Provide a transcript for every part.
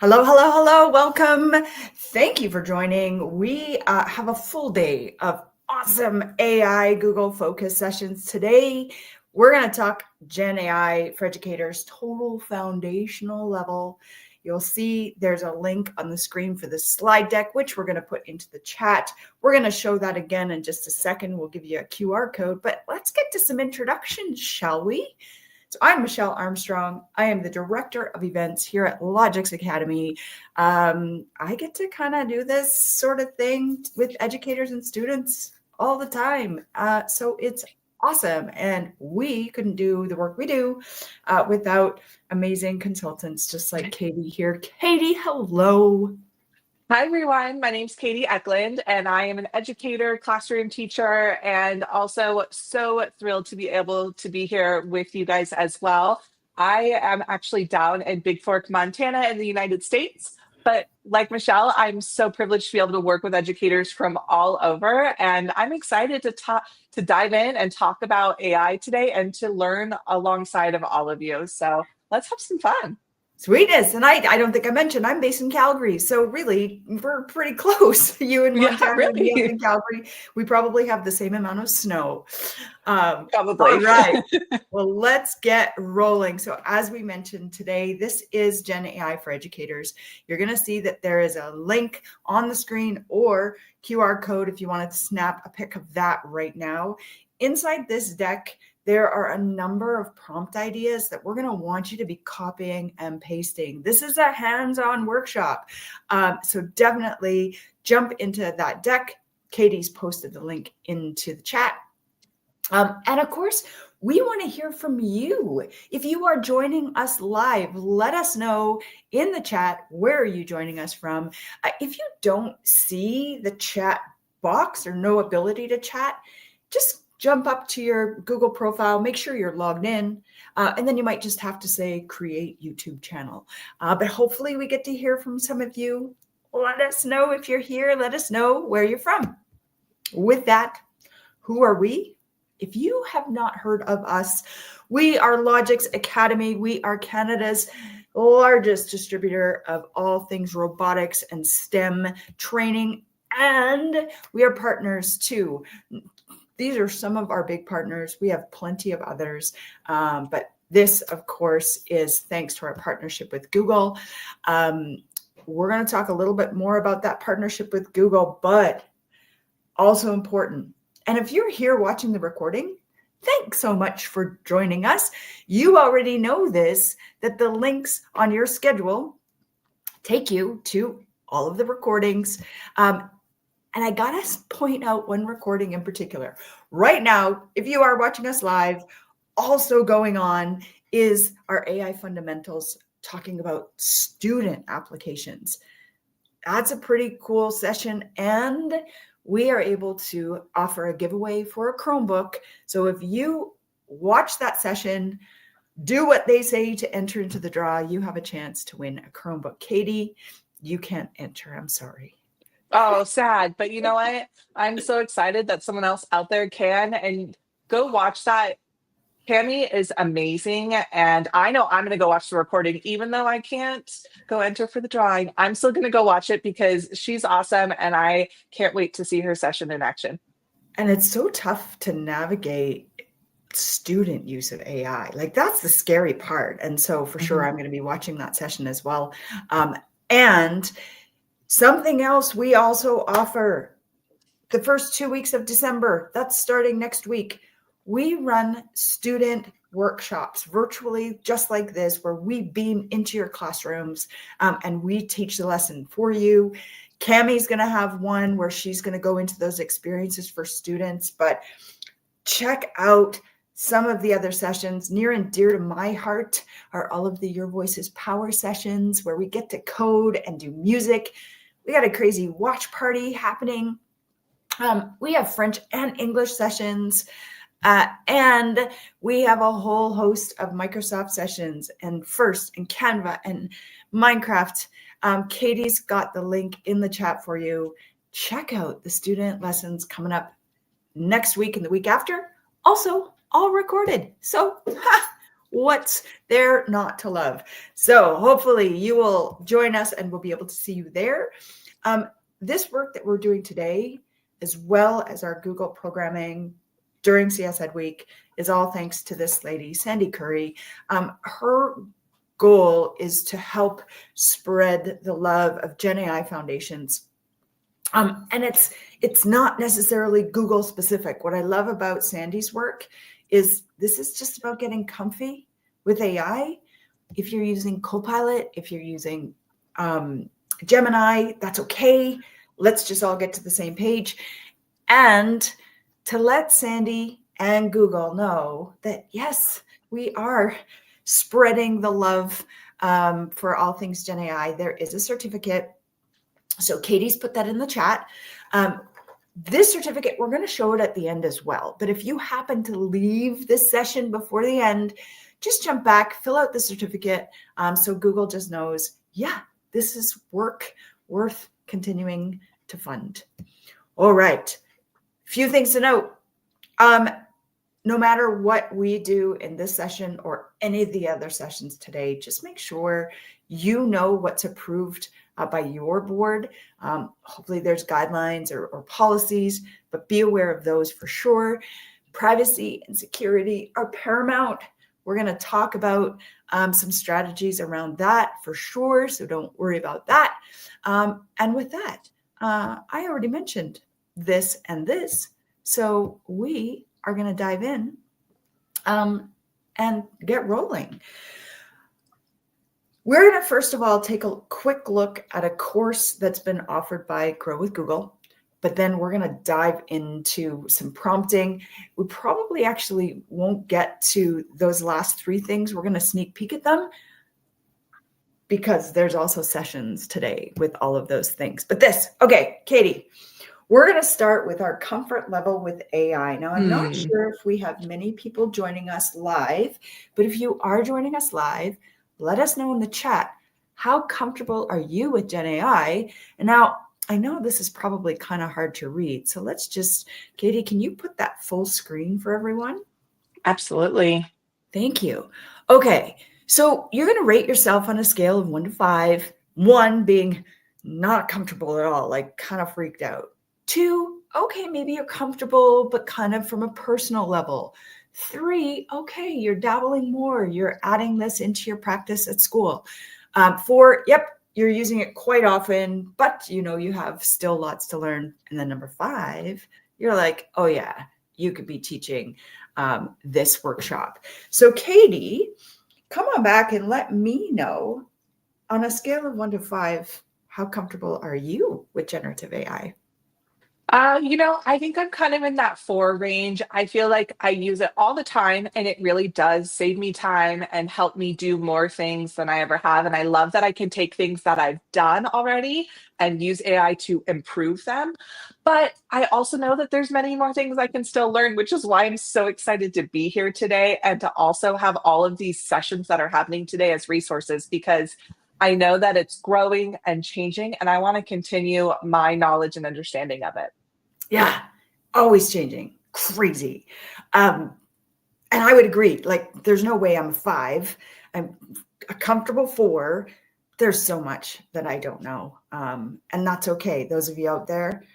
Hello, hello, hello. Welcome. Thank you for joining. We have a full day of awesome AI Google Focus sessions today. We're going to talk Gen AI for educators, total foundational level. You'll see there's a link on the screen for the slide deck, which we're going to put into the chat. We're going to show that again in just a second. We'll give you a QR code, but let's get to some introductions, shall we? So I'm Michelle Armstrong. I am the Director of Events here at Logix Academy. I get to kind of do this sort of thing with educators and students all the time. So it's awesome. And we couldn't do the work we do without amazing consultants just like Katie here. Katie, hello. Hi, everyone. My name's Katie Eklund, and I am an educator, classroom teacher, and also so thrilled to be able to be here with you guys as well. I am actually down in Big Fork, Montana in the United States. But like Michelle, I'm so privileged to be able to work with educators from all over. And I'm excited to dive in and talk about AI today and to learn alongside of all of you. So let's have some fun. Sweetness. And I don't think I mentioned I'm based in Calgary. So really, we're pretty close. You in Yeah, Montana, me up really. in Calgary. We probably have the same amount of snow. All Probably. right. Well, let's get rolling. So as we mentioned today, this is Gen AI for educators. You're going to see that there is a link on the screen or QR code if you wanted to snap a pic of that right now. Inside this deck, there are a number of prompt ideas that we're going to want you to be copying and pasting. This is a hands-on workshop. So definitely jump into that deck. Katie's posted the link into the chat. And of course, we want to hear from you. If you are joining us live, let us know in the chat, where are you joining us from? If you don't see the chat box or no ability to chat, just jump up to your Google profile, make sure you're logged in, and then you might just have to say create YouTube channel. But hopefully we get to hear from some of you. Let us know if you're here. Let us know where you're from. With that, who are we? If you have not heard of us, we are Logix Academy. We are Canada's largest distributor of all things robotics and STEM training, and we are partners too. These are some of our big partners. We have plenty of others, but this, of course, is thanks to our partnership with Google. We're going to talk a little bit more about that partnership with Google, but also important. And if you're here watching the recording, thanks so much for joining us. You already know this, that the links on your schedule take you to all of the recordings. And I got to point out one recording in particular. Right now, if you are watching us live, also going on is our AI fundamentals talking about student applications. That's a pretty cool session. And we are able to offer a giveaway for a Chromebook. So if you watch that session, do what they say to enter into the draw, you have a chance to win a Chromebook. Katie, you can't enter. I'm sorry. Oh, sad. But you know what? I'm so excited that someone else out there can. And go watch that. Cami is amazing. And I know I'm going to go watch the recording, even though I can't go enter for the drawing. I'm still going to go watch it because she's awesome. And I can't wait to see her session in action. And it's so tough to navigate student use of AI. Like, that's the scary part. And so for sure, I'm going to be watching that session as well. And something else we also offer the first 2 weeks of December, that's starting next week. We run student workshops virtually, just like this, where we beam into your classrooms and we teach the lesson for you. Cami's going to have one where she's going to go into those experiences for students, but check out some of the other sessions. Near and dear to my heart are all of the Your Voices Power sessions where we get to code and do music. We got a crazy watch party happening. We have French and English sessions, and we have a whole host of Microsoft sessions and First and Canva and Minecraft. Katie's got the link in the chat for you. Check out the student lessons coming up next week and the week after. Also, all recorded. So What's there not to love? So hopefully you will join us and we'll be able to see you there. This work that we're doing today, as well as our Google programming during CS Ed Week, is all thanks to this lady, Sandy Curry. Her goal is to help spread the love of Gen AI foundations. And it's not necessarily Google specific. What I love about Sandy's work is this is just about getting comfy with AI. If you're using Copilot, if you're using Gemini, that's okay. Let's just all get to the same page. And to let Sandy and Google know that, yes, we are spreading the love for all things Gen AI. There is a certificate. So Katie's put that in the chat. This certificate, we're going to show it at the end as well. But if you happen to leave this session before the end, just jump back, fill out the certificate. So Google just knows, yeah, this is work worth continuing to fund. All right. Few things to note. No matter what we do in this session or any of the other sessions today, just make sure you know what's approved by your board. Hopefully there's guidelines or policies, but be aware of those for sure. Privacy and security are paramount. We're going to talk about some strategies around that for sure, so don't worry about that. And with that, I already mentioned this and this, so we are going to dive in and get rolling. We're going to first of all take a quick look at a course that's been offered by Grow with Google, but then we're going to dive into some prompting. We probably actually won't get to those last three things. We're going to sneak peek at them because there's also sessions today with all of those things. But okay, Katie, we're going to start with our comfort level with AI. Now, I'm not sure if we have many people joining us live, but if you are joining us live, let us know in the chat, how comfortable are you with Gen AI? And now I know this is probably kind of hard to read. So let's just, Katie, can you put that full screen for everyone? Absolutely. Thank you. Okay. So you're going to rate yourself on a scale of 1 to 5, 1 being not comfortable at all, like kind of freaked out. 2, okay, maybe you're comfortable, but kind of from a personal level. 3, okay, you're dabbling more. You're adding this into your practice at school. 4, yep, you're using it quite often, but you have still lots to learn. And then number 5, you're like, oh yeah, you could be teaching this workshop. So Katie, come on back and let me know on a scale of 1 to 5, how comfortable are you with generative AI? I think I'm kind of in that 4 range. I feel like I use it all the time and it really does save me time and help me do more things than I ever have. And I love that I can take things that I've done already and use AI to improve them. But I also know that there's many more things I can still learn, which is why I'm so excited to be here today and to also have all of these sessions that are happening today as resources, because I know that it's growing and changing and I want to continue my knowledge and understanding of it. Yeah, always changing, crazy. And I would agree, like there's no way I'm a 5. I'm a comfortable 4. There's so much that I don't know. And that's okay. Those of you out there,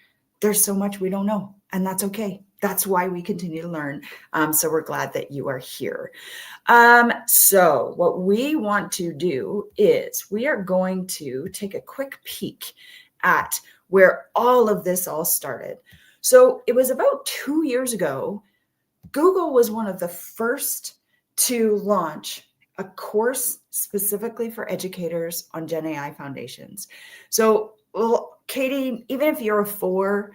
there's so much we don't know, and that's okay. That's why we continue to learn. So we're glad that you are here. So what we want to do is we are going to take a quick peek at where all of this all started. So it was about 2 years ago, Google was one of the first to launch a course specifically for educators on Gen AI foundations. So, well, Katie, even if you're a 4,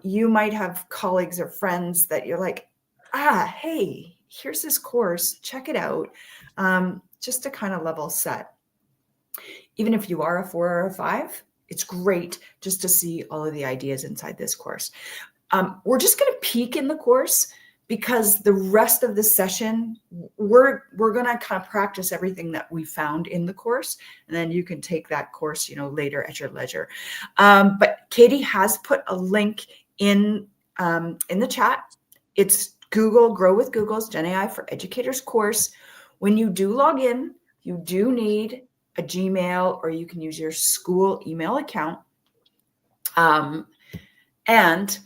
you might have colleagues or friends that you're like, hey, here's this course, check it out, just to kind of level set. Even if you are a 4 or a 5, it's great just to see all of the ideas inside this course. We're just going to peek in the course because the rest of the session, we're going to kind of practice everything that we found in the course, and then you can take that course, later at your leisure. But Katie has put a link in the chat. It's Google Grow with Google's Gen AI for Educators course. When you do log in, you do need a Gmail, or you can use your school email account. And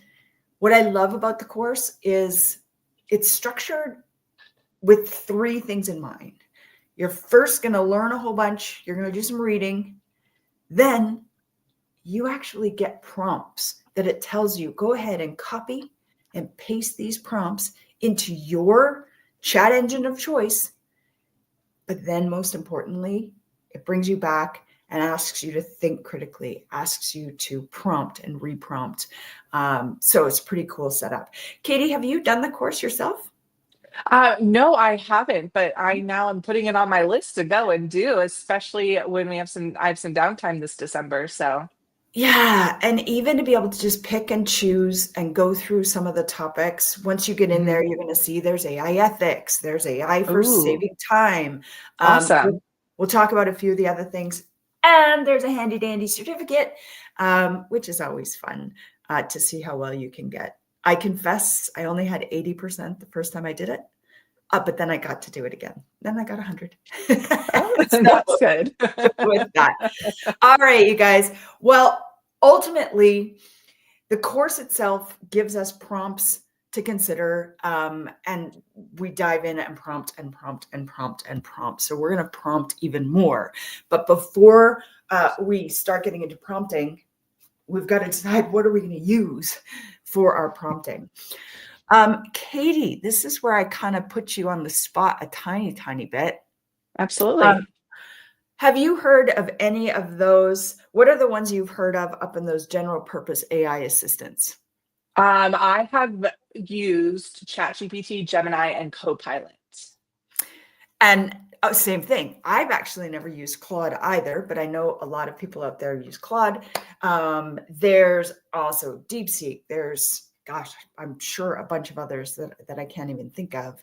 what I love about the course is it's structured with 3 things in mind. You're first going to learn a whole bunch. You're going to do some reading. Then you actually get prompts that it tells you, go ahead and copy and paste these prompts into your chat engine of choice. But then most importantly, it brings you back and asks you to think critically, asks you to prompt and reprompt. So it's a pretty cool setup. Katie, have you done the course yourself? No, I haven't, but I now am putting it on my list to go and do, especially when I have some downtime this December. So, Yeah, and even to be able to just pick and choose and go through some of the topics. Once you get in there, mhm. you're going to see there's AI ethics, there's AI for Ooh, saving time. awesome. We'll talk about a few of the other things, and there's a handy dandy certificate, which is always fun to see how well you can get. I confess, I only had 80% the first time I did it, but then I got to do it again. Then I got 100. Oh, So that's good. with that. All right, you guys. Well, ultimately, the course itself gives us prompts to consider, and we dive in and prompt and prompt and prompt and prompt. So we're going to prompt even more. But before we start getting into prompting, we've got to decide what are we going to use for our prompting. Katie, this is where I kind of put you on the spot a tiny, tiny bit. Um, Absolutely. Have you heard of any of those? What are the ones you've heard of up in those general purpose AI assistants? I have used ChatGPT, Gemini, and Copilot. And same thing. I've actually never used Claude either, but I know a lot of people out there use Claude. There's also DeepSeek. There's, gosh, I'm sure a bunch of others that I can't even think of.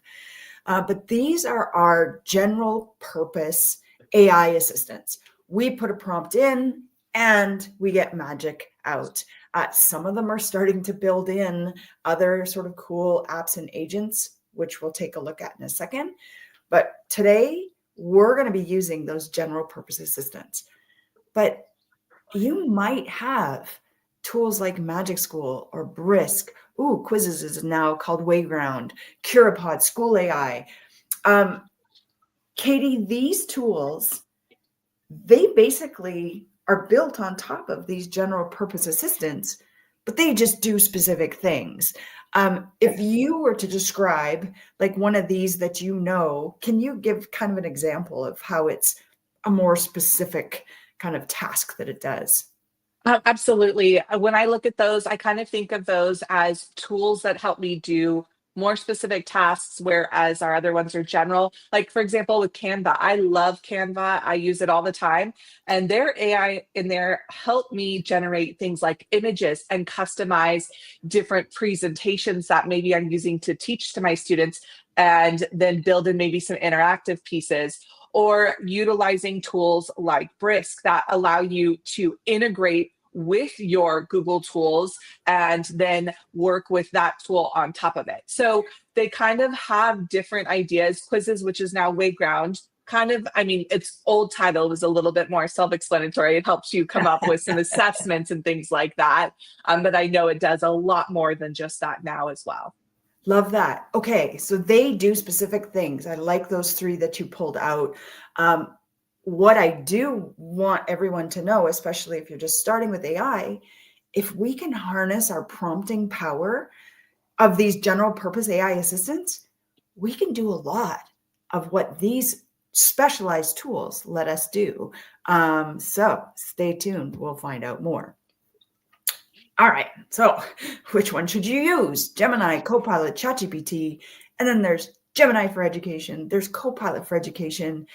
But these are our general purpose AI assistants. We put a prompt in and we get magic out. Some of them are starting to build in other sort of cool apps and agents, which we'll take a look at in a second. But today, we're going to be using those general purpose assistants. But you might have tools like Magic School or Brisk. Ooh, Quizzes is now called Wayground, Curipod, School AI. Katie, these tools, they basically are built on top of these general purpose assistants, but they just do specific things. If you were to describe like one of these that you know, can you give kind of an example of how it's a more specific kind of task that it does? Absolutely. When I look at those, I kind of think of those as tools that help me do more specific tasks, whereas our other ones are general. Like, for example, with Canva, I love Canva. I use it all the time. And their AI in there help me generate things like images and customize different presentations that maybe I'm using to teach to my students, and then build in maybe some interactive pieces, or utilizing tools like Brisk that allow you to integrate with your Google tools and then work with that tool on top of it. So they kind of have different ideas. Quizzes, which is now Wayground, kind of, I mean, its old title was a little bit more self explanatory. It helps you come up with some assessments and things like that. But I know it does a lot more than just that now as well. Love that. Okay, so they do specific things. I like those 3 that you pulled out. What I do want everyone to know, especially if you're just starting with AI, if we can harness our prompting power of these general purpose AI assistants, we can do a lot of what these specialized tools let us do. So stay tuned. We'll find out more. All right. So which one should you use? Gemini, Copilot, ChatGPT, and then there's Gemini for Education. There's Copilot for Education.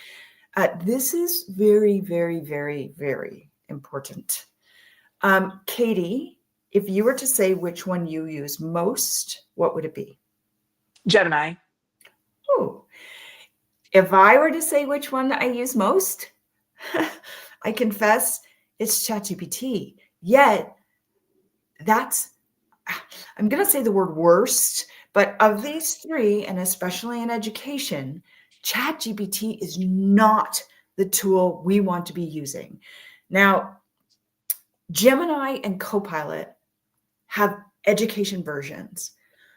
This is very, very, very, very important. Katie, if you were to say which one you use most, what would it be? Gemini. Oh, if I were to say which one I use most, I confess it's ChatGPT. Yet that's, I'm going to say the word worst, but of these 3, and especially in education, ChatGPT is not the tool we want to be using. Now, Gemini and Copilot have education versions.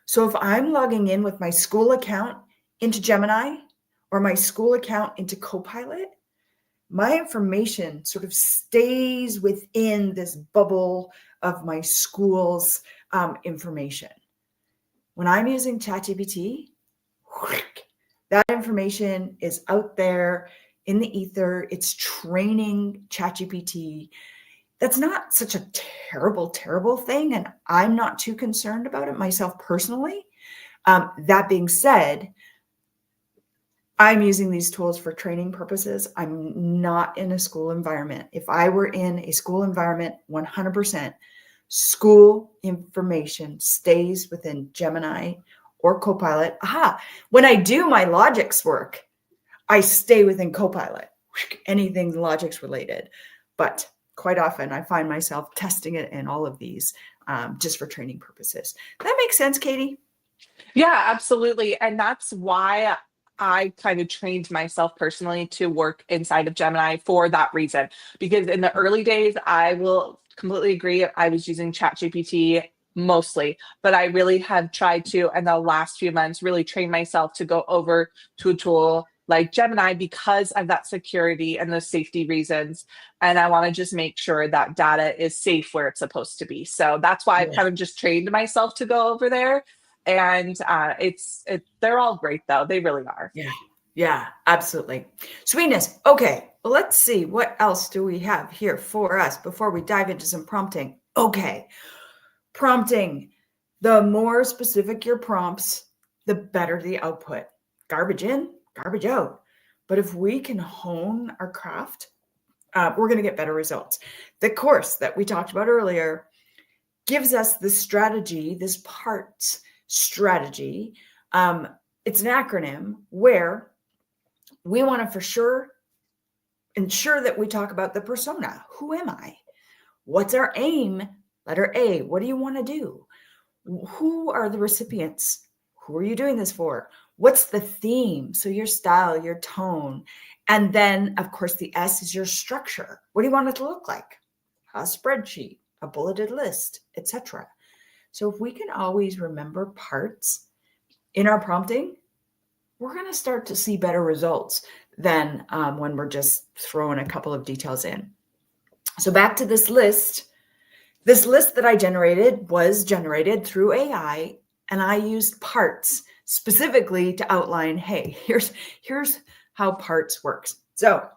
So if I'm logging in with my school account into Gemini or my school account into Copilot, my information sort of stays within this bubble of my school's information. When I'm using ChatGPT, that information is out there in the ether. It's training ChatGPT. That's not such a terrible, terrible thing. And I'm not too concerned about it myself personally. That being said, I'm using these tools for training purposes. I'm not in a school environment. If I were in a school environment, 100% school information stays within Gemini or Copilot. When I do my logics work, I stay within Copilot, anything logics related. But quite often I find myself testing it in all of these just for training purposes. That makes sense, Katie? Yeah, absolutely. And that's why I kind of trained myself personally to work inside of Gemini for that reason. Because in the early days, I will completely agree, I was using ChatGPT mostly, but I really have tried to, in the last few months, really train myself to go over to a tool like Gemini because of that security and those safety reasons. And I want to just make sure that data is safe where it's supposed to be. So that's why I've Yeah. kind of just trained myself to go over there. And they're all great though. They really are. Yeah, absolutely. Sweetness. Okay, well, let's see. What else do we have here for us before we dive into some prompting? Okay, prompting. The more specific your prompts, the better the output. Garbage in, garbage out. But if we can hone our craft, we're going to get better results. The course that we talked about earlier gives us the strategy, this parts strategy. It's an acronym where we want to for sure ensure that we talk about the persona. Who am I? What's our aim? Letter A. What do you want to do? Who are the recipients? Who are you doing this for? What's the theme? So your style, your tone. And then, of course, the S is your structure. What do you want it to look like? A spreadsheet, a bulleted list, etc. So if we can always remember parts in our prompting, we're going to start to see better results than when we're just throwing a couple of details in. So back to this list. This list that I generated was generated through AI, and I used parts specifically to outline, hey, here's how parts works. So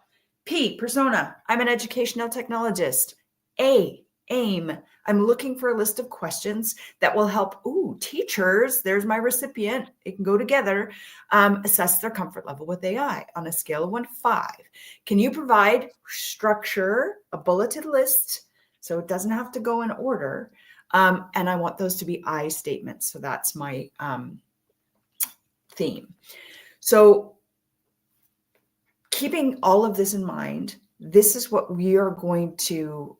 P, persona, I'm an educational technologist. A, aim, I'm looking for a list of questions that will help, teachers, there's my recipient, it can go together, assess their comfort level with AI on a scale of 1 to 5. Can you provide structure, a bulleted list, so it doesn't have to go in order, and I want those to be I statements, so that's my theme. So keeping all of this in mind, this is what we are going to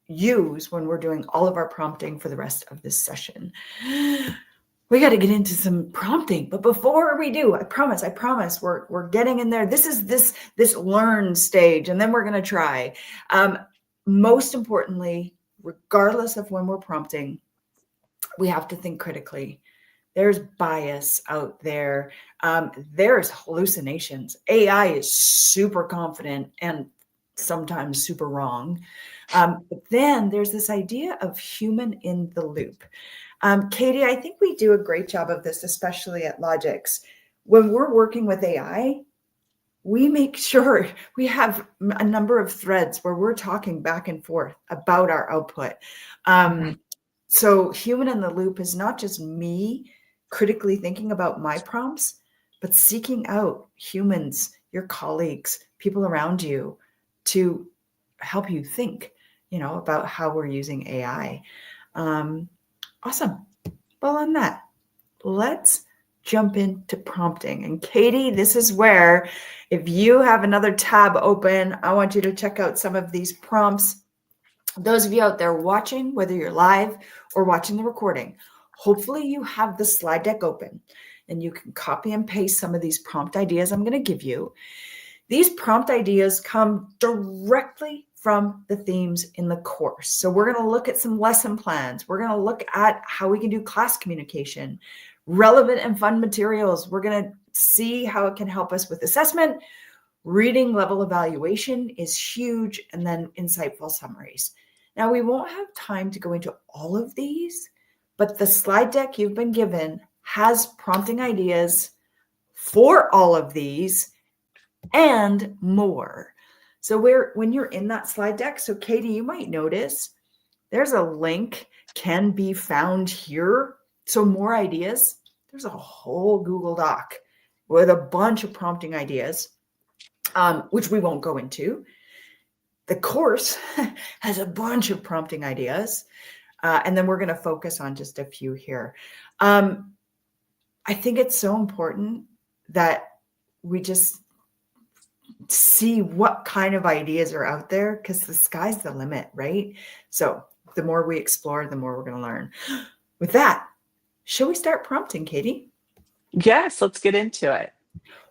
use when we're doing all of our prompting for the rest of this session. We got to get into some prompting, but before we do, I promise we're getting in there. This is this learn stage, and then we're going to try. Most importantly, regardless of when we're prompting, we have to think critically. There's bias out there. There's hallucinations. AI is super confident and sometimes super wrong. But then there's this idea of human in the loop. Katie, I think we do a great job of this, especially at Logix. When we're working with AI, we make sure we have a number of threads where we're talking back and forth about our output. So human in the loop is not just me critically thinking about my prompts, but seeking out humans, your colleagues, people around you to help you think, about how we're using AI. Awesome. Well, on that, let's jump into prompting. And Katie, this is where, if you have another tab open, I want you to check out some of these prompts. Those of you out there watching, whether you're live or watching the recording, hopefully you have the slide deck open. and you can copy and paste some of these prompt ideas I'm going to give you. These prompt ideas come directly from the themes in the course. So we're going to look at some lesson plans. We're going to look at how we can do class communication, relevant and fun materials. We're going to see how it can help us with assessment. Reading level evaluation is huge, and then insightful summaries. Now, we won't have time to go into all of these, but the slide deck you've been given has prompting ideas for all of these and more. So when you're in that slide deck, so Katie, you might notice there's a link can be found here. So more ideas, there's a whole Google Doc with a bunch of prompting ideas, which we won't go into. The course has a bunch of prompting ideas, and then we're going to focus on just a few here. I think it's so important that we just see what kind of ideas are out there, because the sky's the limit, right? So the more we explore, the more we're going to learn. With that, shall we start prompting, Katie? Yes, let's get into it.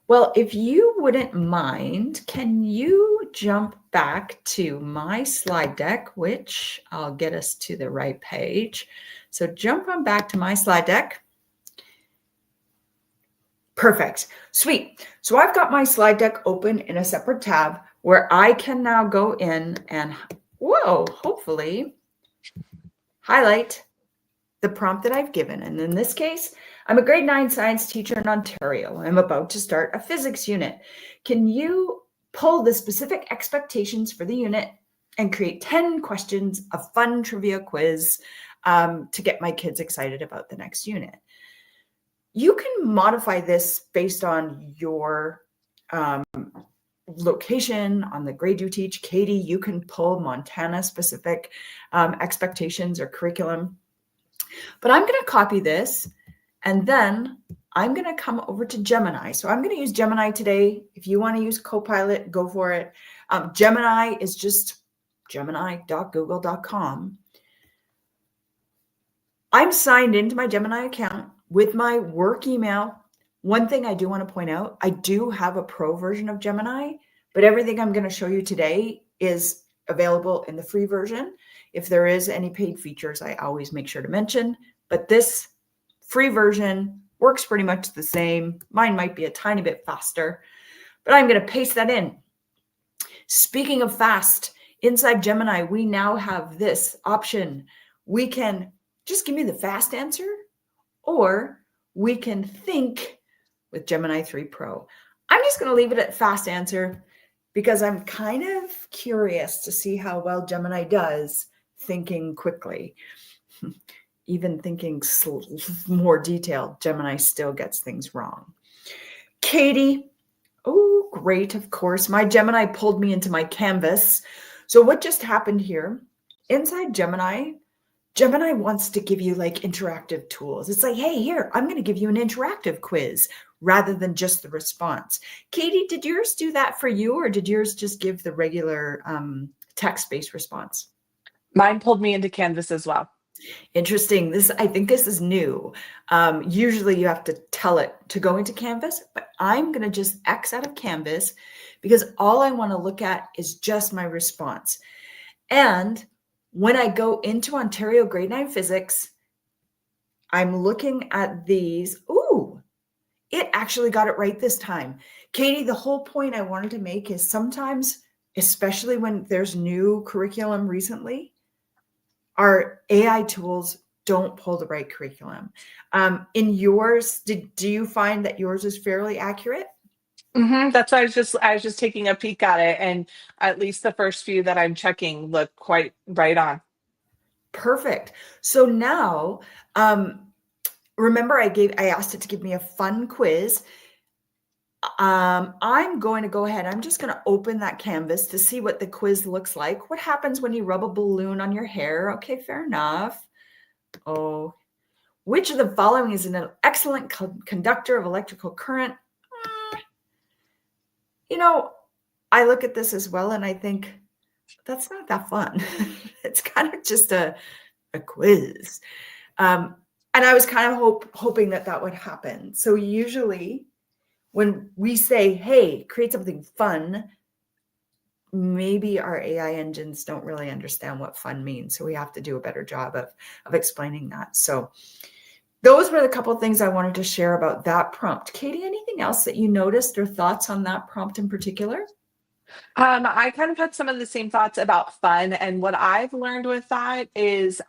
Well, if you wouldn't mind, can you jump back to my slide deck, which I'll get us to the right page. So jump on back to my slide deck. Perfect. Sweet. So I've got my slide deck open in a separate tab where I can now go in and, hopefully highlight the prompt that I've given. And in this case, I'm a grade 9 science teacher in Ontario. I'm about to start a physics unit. Can you pull the specific expectations for the unit and create 10 questions, a fun trivia quiz to get my kids excited about the next unit? You can modify this based on your location, on the grade you teach. Katie, you can pull Montana specific expectations or curriculum. But I'm going to copy this, and then I'm going to come over to Gemini. So I'm going to use Gemini today. If you want to use Copilot, go for it. Gemini is just gemini.google.com. I'm signed into my Gemini account with my work email. One thing I do want to point out, I do have a pro version of Gemini, but everything I'm going to show you today is available in the free version. If there is any paid features, I always make sure to mention, but this free version works pretty much the same. Mine might be a tiny bit faster, but I'm going to paste that in. Speaking of fast, inside Gemini, we now have this option. We can just give me the fast answer, or we can think with Gemini 3 Pro. I'm just going to leave it at fast answer because I'm kind of curious to see how well Gemini does thinking quickly. Even thinking more detailed, Gemini still gets things wrong. Katie, oh, great, of course. My Gemini pulled me into my Canvas. So what just happened here, inside Gemini, Gemini wants to give you like interactive tools. It's like, hey, here, I'm going to give you an interactive quiz rather than just the response. Katie, did yours do that for you, or did yours just give the regular text-based response? Mine pulled me into Canvas as well. Interesting. I think this is new. Usually you have to tell it to go into Canvas, but I'm going to just X out of Canvas because all I want to look at is just my response. And when I go into Ontario Grade 9 Physics, I'm looking at these. Ooh, it actually got it right this time. Katie, the whole point I wanted to make is sometimes, especially when there's new curriculum recently, our AI tools don't pull the right curriculum. In yours, do you find that yours is fairly accurate? That's why I was just taking a peek at it, and at least the first few that I'm checking look quite right on. Perfect. So now, remember I asked it to give me a fun quiz. I'm going to go ahead. I'm just going to open that canvas to see what the quiz looks like. What happens when you rub a balloon on your hair? Okay, fair enough. Oh, which of the following is an excellent conductor of electrical current? You know, I look at this as well, and I think that's not that fun. It's kind of just a quiz. And I was kind of hoping that would happen. So usually when we say, hey, create something fun, maybe our AI engines don't really understand what fun means. So we have to do a better job of explaining that. So those were the couple of things I wanted to share about that prompt. Katie, anything else that you noticed or thoughts on that prompt in particular? I kind of had some of the same thoughts about fun, and what I've learned with that is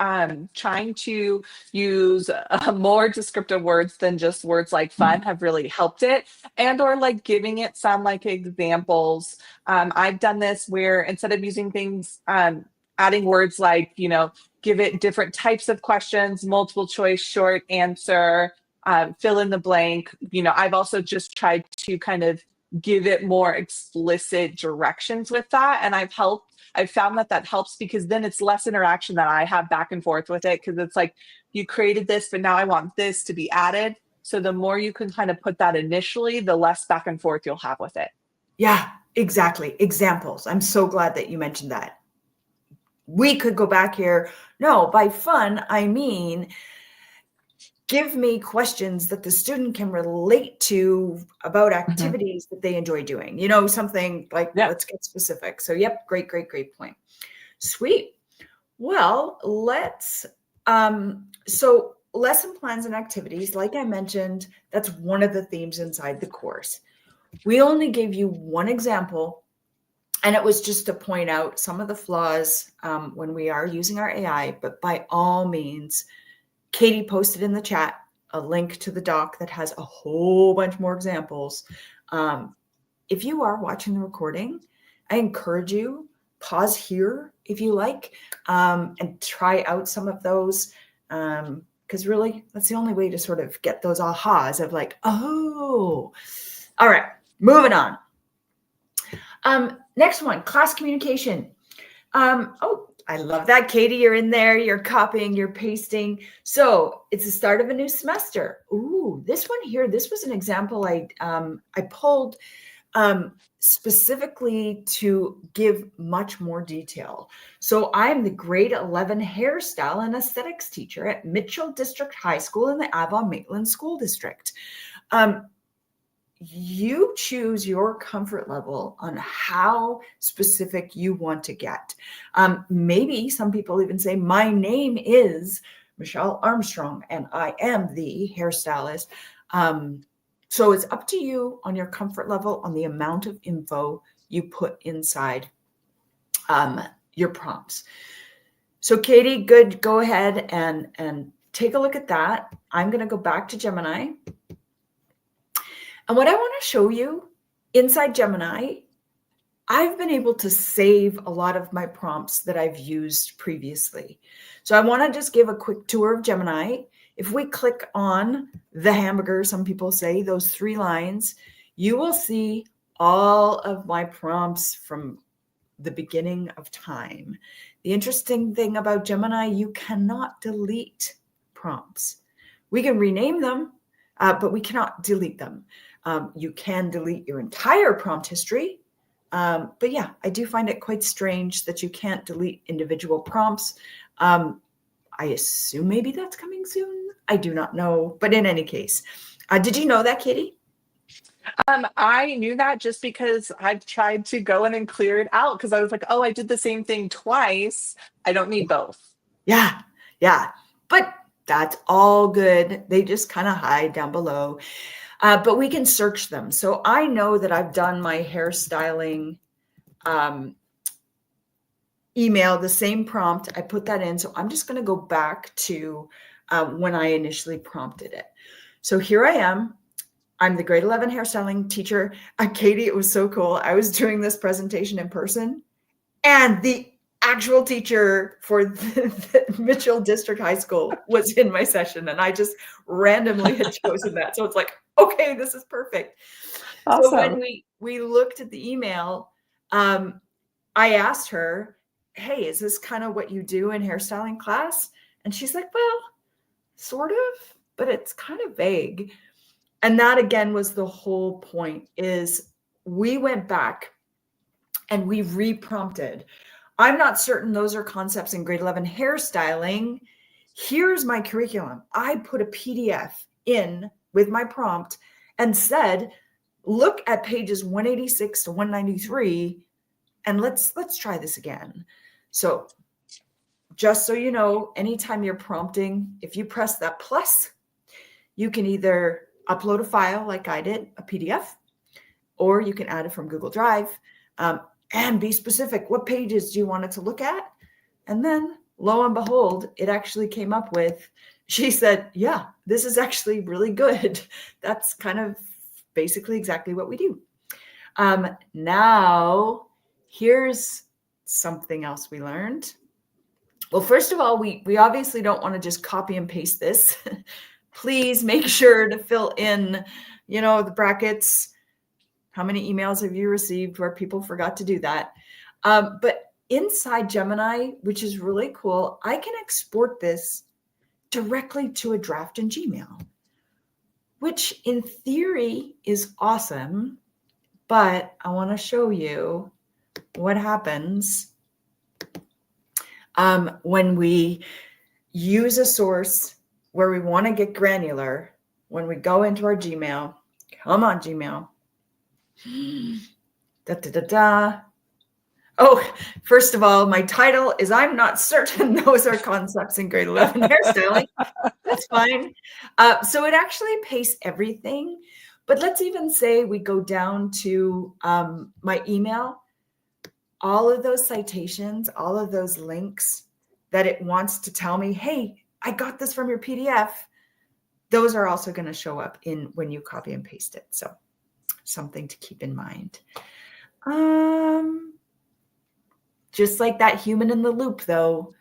trying to use more descriptive words than just words like fun have really helped it, and or like giving it some like examples. I've done this where instead of using things, adding words like give it different types of questions, multiple choice, short answer, fill in the blank. I've also just tried to kind of give it more explicit directions with that, and I've found that helps, because then it's less interaction that I have back and forth with it, because it's like, you created this but now I want this to be added. So the more you can kind of put that initially, the less back and forth you'll have with it. Yeah, exactly. Examples. I'm so glad that you mentioned that. We could go back here. No, by fun, I mean, give me questions that the student can relate to about Mhm. activities that they enjoy doing. Something like, Yeah. let's get specific. So, yep, great point. Sweet. Well, so lesson plans and activities, like I mentioned, that's one of the themes inside the course. We only gave you one example, and it was just to point out some of the flaws when we are using our AI, but by all means, Katie posted in the chat a link to the doc that has a whole bunch more examples. If you are watching the recording, I encourage you, pause here if you like, and try out some of those. Because really, that's the only way to sort of get those ahas of like, oh, all right, moving on. Next one, class communication. Oh, I love that, Katie. You're in there, you're copying, you're pasting. So it's the start of a new semester. Ooh, this one here, this was an example I pulled specifically to give much more detail. So I'm the grade 11 hairstyle and aesthetics teacher at Mitchell District High School in the Avon Maitland School District. You choose your comfort level on how specific you want to get. Maybe some people even say, my name is Michelle Armstrong and I am the hairstylist. So it's up to you on your comfort level, on the amount of info you put inside your prompts. So Katie, good, go ahead and take a look at that. I'm going to go back to Gemini. And what I want to show you inside Gemini, I've been able to save a lot of my prompts that I've used previously. So I want to just give a quick tour of Gemini. If we click on the hamburger, some people say, those 3 lines, you will see all of my prompts from the beginning of time. The interesting thing about Gemini, you cannot delete prompts. We can rename them, but we cannot delete them. You can delete your entire prompt history. But yeah, I do find it quite strange that you can't delete individual prompts. I assume maybe that's coming soon. I do not know. But in any case, did you know that, Katie? I knew that just because I've tried to go in and clear it out, because I was like, oh, I did the same thing twice. I don't need both. Yeah. But that's all good. They just kind of hide down below. But we can search them. So I know that I've done my hairstyling email, the same prompt. I put that in. So I'm just going to go back to when I initially prompted it. So here I am. I'm the grade 11 hairstyling teacher. Katie, it was so cool. I was doing this presentation in person, and the actual teacher for the Mitchell District High School was in my session, and I just randomly had chosen that. So it's like, okay, this is perfect. So Awesome. when we looked at the email, I asked her, hey, is this kind of what you do in hairstyling class? And she's like, well, sort of, but it's kind of vague. And that again was the whole point, is we went back and we reprompted. I'm not certain those are concepts in grade 11 hairstyling. Here's my curriculum. I put a PDF in with my prompt and said, look at pages 186 to 193 and let's try this again. So just so you know, anytime you're prompting, if you press that plus, you can either upload a file like I did, a PDF, or you can add it from Google Drive, and be specific. What pages do you want it to look at? And then lo and behold, it actually came up with, she said, yeah, this is actually really good. That's kind of basically exactly what we do. Now, here's something else we learned. Well, first of all, we obviously don't want to just copy and paste this. Please make sure to fill in, the brackets. How many emails have you received where people forgot to do that? But inside Gemini, which is really cool, I can export this directly to a draft in Gmail, which in theory is awesome. But I want to show you what happens when we use a source where we want to get granular. When we go into our Gmail, come on, Gmail. Oh, first of all, my title is I'm not certain those are concepts in grade 11 hairstyling. That's fine. So it actually pastes everything. But let's even say we go down to my email, all of those citations, all of those links that it wants to tell me, hey, I got this from your PDF. Those are also going to show up in when you copy and paste it. So something to keep in mind. Just like that human in the loop, though,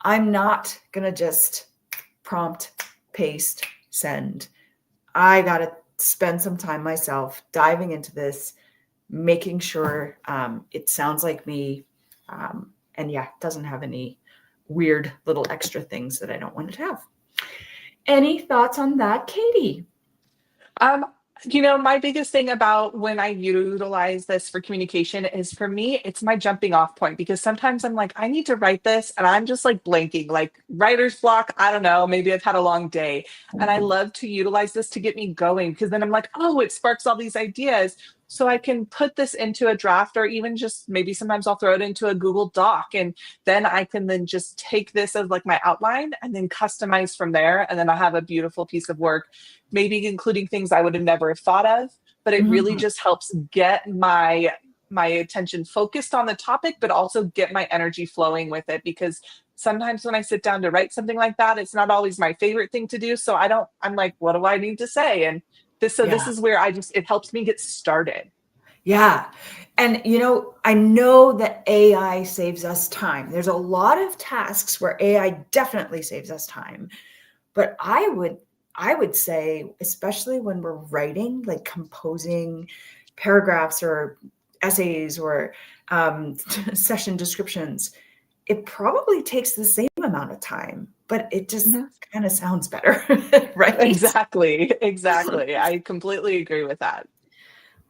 I'm not going to just prompt, paste, send. I got to spend some time myself diving into this, making sure it sounds like me. And yeah, doesn't have any weird little extra things that I don't want it to have. Any thoughts on that, Katie? My biggest thing about when I utilize this for communication is, for me, it's my jumping off point, because sometimes I'm like, I need to write this and I'm just like blanking, like writer's block. I don't know, maybe I've had a long day. And I love to utilize this to get me going, because then I'm like, oh, it sparks all these ideas. So I can put this into a draft, or even just maybe sometimes I'll throw it into a Google Doc. And then I can then just take this as like my outline and then customize from there. And then I have a beautiful piece of work, maybe including things I would have never thought of. But it really just helps get my attention focused on the topic, but also get my energy flowing with it. Because sometimes when I sit down to write something like that, it's not always my favorite thing to do. So I'm like, what do I need to say? And this is where it helps me get started. Yeah. And, I know that AI saves us time. There's a lot of tasks where AI definitely saves us time. But I would say, especially when we're writing, like composing paragraphs or essays or session descriptions, it probably takes the same amount of time, but it just kind of sounds better, right? Exactly. I completely agree with that.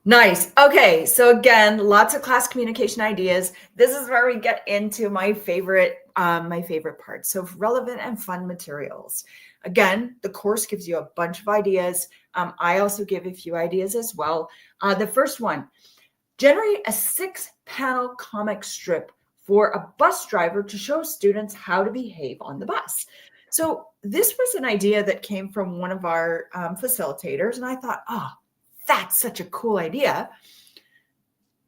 Nice. Okay. So again, lots of class communication ideas. This is where we get into my favorite part. So relevant and fun materials. Again, the course gives you a bunch of ideas. I also give a few ideas as well. The first one, generate a 6-panel comic strip for a bus driver to show students how to behave on the bus. So this was an idea that came from one of our facilitators. And I thought, oh, that's such a cool idea.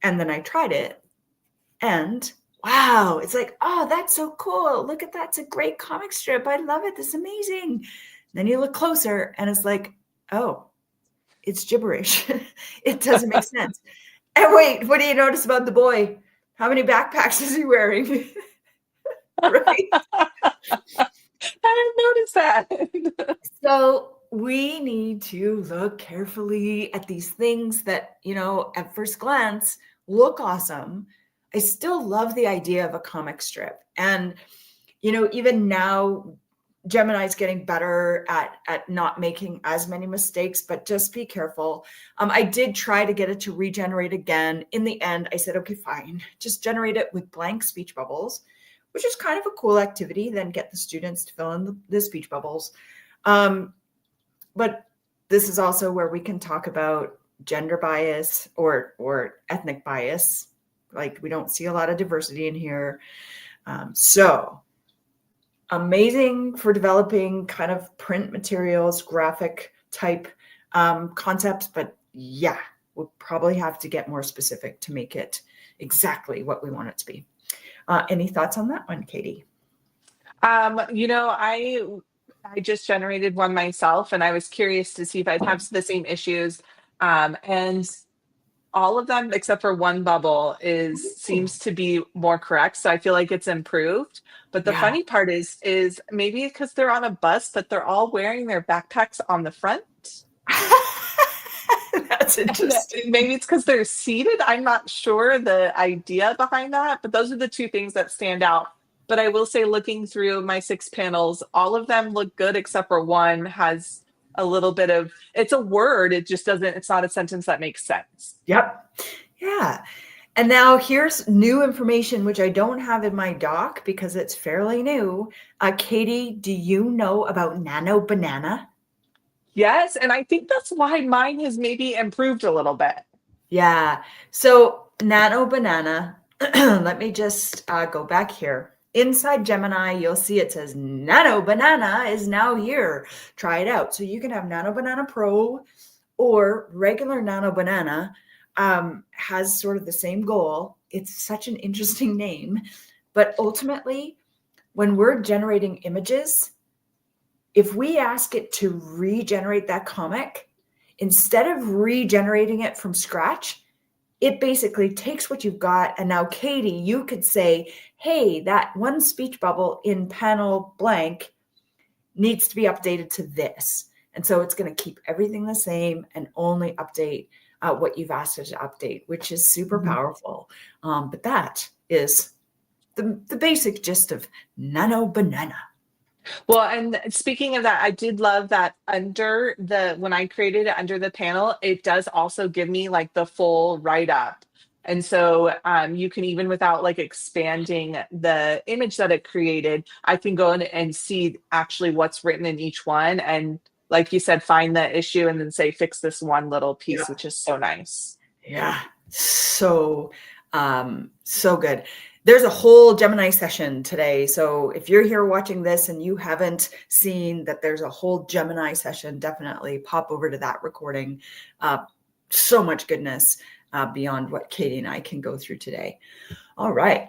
And then I tried it and wow, it's like, oh, that's so cool. Look at that. It's a great comic strip. I love it. This is amazing. And then you look closer and it's like, oh, it's gibberish. It doesn't make sense. And wait, what do you notice about the boy? How many backpacks is he wearing? Right? I didn't notice that. So we need to look carefully at these things that, at first glance look awesome. I still love the idea of a comic strip. And, even now, Gemini's getting better at not making as many mistakes, but just be careful. I did try to get it to regenerate again. In the end, I said, okay, fine. Just generate it with blank speech bubbles, which is kind of a cool activity. Then get the students to fill in the speech bubbles. But this is also where we can talk about gender bias or ethnic bias. Like we don't see a lot of diversity in here. So amazing for developing kind of print materials, graphic type concepts, but yeah, we'll probably have to get more specific to make it exactly what we want it to be. Any thoughts on that one, Katie? I just generated one myself, and I was curious to see if I'd have the same issues. And all of them except for one bubble is Ooh, seems to be more correct. So I feel like it's improved. But the yeah. funny part is maybe because they're on a bus, but they're all wearing their backpacks on the front. That's And interesting. maybe it's because they're seated. I'm not sure the idea behind that, but those are the two things that stand out. But I will say, looking through my 6 panels, all of them look good except for one has a little bit of it's a word. It just doesn't, it's not a sentence that makes sense. Yep. Yeah. And now here's new information, which I don't have in my doc because it's fairly new. Katie, do you know about Nano Banana? Yes, and I think that's why mine has maybe improved a little bit. Yeah. So Nano Banana, let me just go back here. Inside Gemini, you'll see it says Nano Banana is now here. Try it out. So you can have Nano Banana Pro or regular Nano Banana, has sort of the same goal. It's such an interesting name. But ultimately, when we're generating images, if we ask it to regenerate that comic, instead of regenerating it from scratch, it basically takes what you've got. And now, Katie, you could say, hey, that one speech bubble in panel blank needs to be updated to this. And so it's going to keep everything the same and only update what you've asked it to update, which is super powerful. But that is the basic gist of Nano Banana. Well, and speaking of that, I did love that under the when I created it under the panel, it does also give me like the full write up. And so you can even without like expanding the image that it created, I can go in and see actually what's written in each one. And like you said, find the issue and then say, fix this one little Yeah. piece, which is so nice. Yeah. So, so good. There's a whole Gemini session today. So if you're here watching this and you haven't seen that there's a whole Gemini session, definitely pop over to that recording. So much goodness beyond what Katie and I can go through today. All right.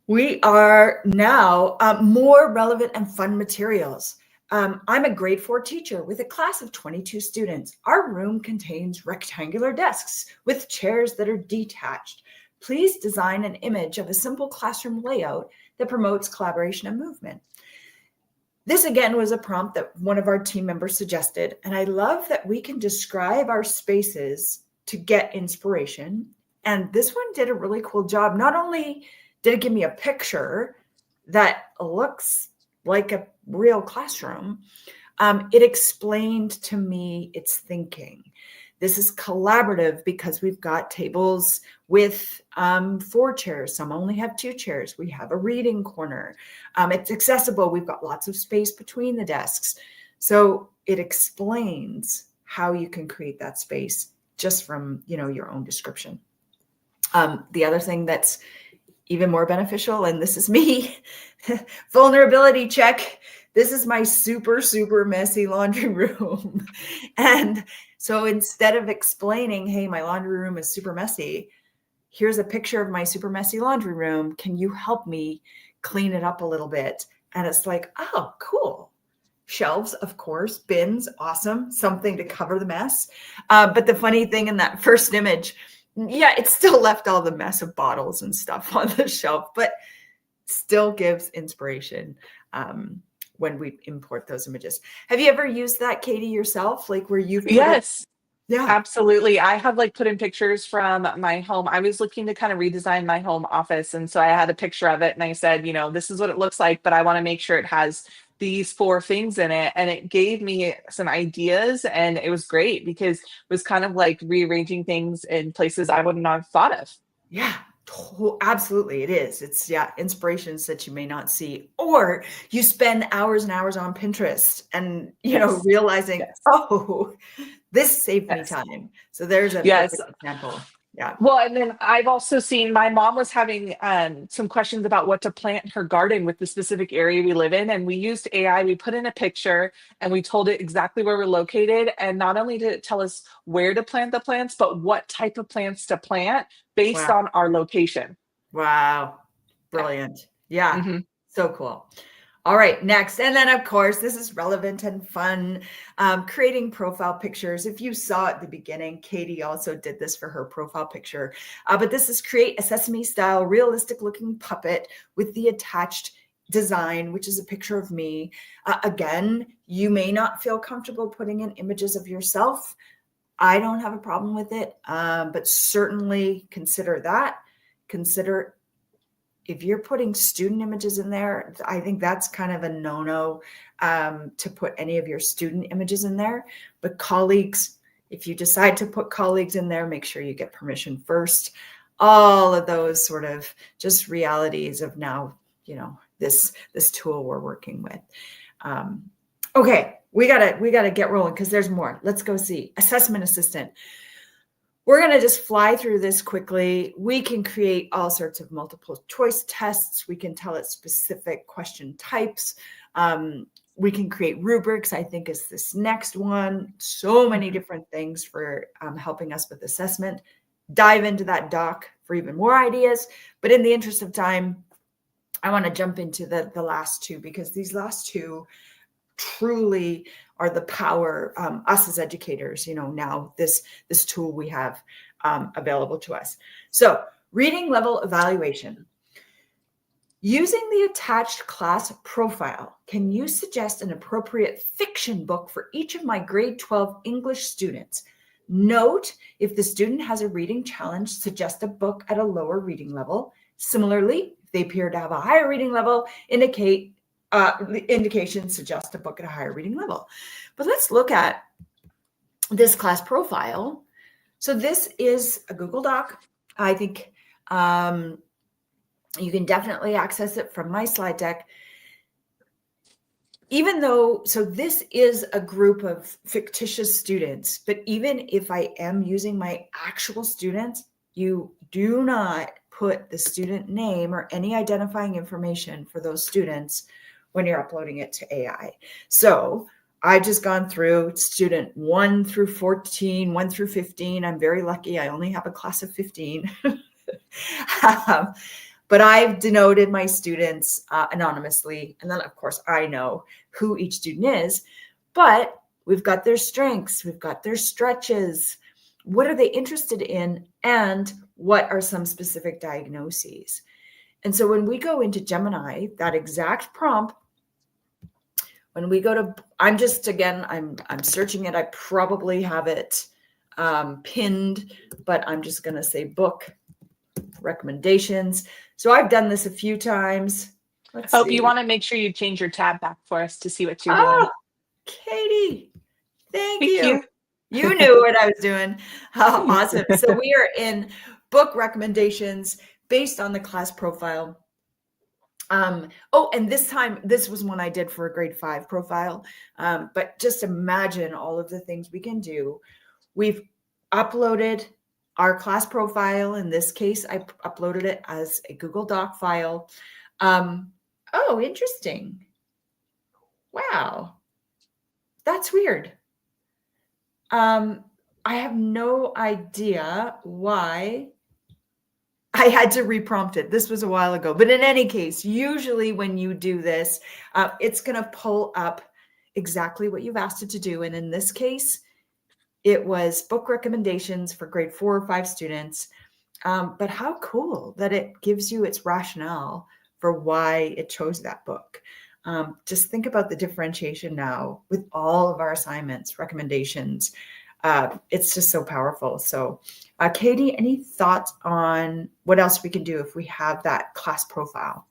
We are now more relevant and fun materials. I'm a grade 4 teacher with a class of 22 students. Our room contains rectangular desks with chairs that are detached. Please design an image of a simple classroom layout that promotes collaboration and movement. This again was a prompt that one of our team members suggested, and I love that we can describe our spaces to get inspiration. And this one did a really cool job. Not only did it give me a picture that looks like a real classroom, it explained to me its thinking. This is collaborative because we've got tables with 4 chairs. Some only have 2 chairs. We have a reading corner. It's accessible. We've got lots of space between the desks. So it explains how you can create that space just from, your own description. The other thing that's even more beneficial, and this is me, vulnerability check. This is my super, super messy laundry room. And so instead of explaining, hey, my laundry room is super messy, here's a picture of my super messy laundry room. Can you help me clean it up a little bit? And it's like, oh, cool. Shelves, of course, bins, awesome, something to cover the mess. But the funny thing in that first image, yeah, it still left all the mess of bottles and stuff on the shelf, but still gives inspiration when we import those images. Have you ever used that, Katie, yourself? Like where you've put it? Yes. Yeah. Absolutely. I have like put in pictures from my home. I was looking to kind of redesign my home office. And so I had a picture of it and I said, this is what it looks like, but I want to make sure it has these 4 things in it. And it gave me some ideas and it was great because it was kind of like rearranging things in places I wouldn't have thought of. Yeah. Absolutely, it is. It's, yeah, inspirations that you may not see, or you spend hours and hours on Pinterest and, Yes. realizing, Yes. oh, this saved me Yes. time. So there's a Yes. perfect example. Yeah. Well, and then I've also seen my mom was having some questions about what to plant in her garden with the specific area we live in. And we used AI. We put in a picture and we told it exactly where we're located. And not only did it tell us where to plant the plants, but what type of plants to plant based Wow. on our location. Wow. Yeah. Brilliant. Yeah. Hmm. So cool. All right, next. And then, of course, this is relevant and fun. Creating profile pictures. If you saw at the beginning, Katie also did this for her profile picture. But this is create a Sesame style, realistic looking puppet with the attached design, which is a picture of me. Again, you may not feel comfortable putting in images of yourself. I don't have a problem with it, but certainly consider that. Consider if you're putting student images in there, I think that's kind of a no-no, to put any of your student images in there. But colleagues, if you decide to put colleagues in there, make sure you get permission first. All of those sort of just realities of now, this tool we're working with. Okay, we gotta get rolling because there's more. Let's go see assessment assistant. We're going to just fly through this quickly. We can create all sorts of multiple choice tests. We can tell it specific question types. We can create rubrics, I think is this next one. So many different things for helping us with assessment. Dive into that doc for even more ideas. But in the interest of time, I want to jump into the last two, because these last two truly are the power, us as educators, now this tool we have available to us. So reading level evaluation. Using the attached class profile, can you suggest an appropriate fiction book for each of my grade 12 English students? Note, if the student has a reading challenge, suggest a book at a lower reading level. Similarly, if they appear to have a higher reading level, indications suggest a book at a higher reading level. But let's look at this class profile. So this is a Google Doc. I think you can definitely access it from my slide deck. So this is a group of fictitious students, but even if I am using my actual students, you do not put the student name or any identifying information for those students when you're uploading it to AI. So I've just gone through student 1 through 14, 1 through 15. I'm very lucky. I only have a class of 15. But I've denoted my students anonymously. And then, of course, I know who each student is. But we've got their strengths. We've got their stretches. What are they interested in? And what are some specific diagnoses? And so when we go into Gemini, that exact prompt, when we go to, I'm searching it. I probably have it pinned, but I'm just going to say book recommendations. So I've done this a few times. Let's see. You want to make sure you change your tab back for us to see what you're doing. Oh, Katie, thank you. You knew what I was doing. Awesome. So we are in book recommendations based on the class profile. And this time, this was one I did for a grade 5 profile. But just imagine all of the things we can do. We've uploaded our class profile. In this case, I uploaded it as a Google Doc file. Oh, interesting. Wow. That's weird. I have no idea why I had to reprompt it. This was a while ago. But in any case, usually when you do this, it's going to pull up exactly what you've asked it to do. And in this case, it was book recommendations for grade 4 or 5 students. But how cool that it gives you its rationale for why it chose that book. Just think about the differentiation now with all of our assignments, recommendations. It's just so powerful. So Katie, any thoughts on what else we can do if we have that class profile?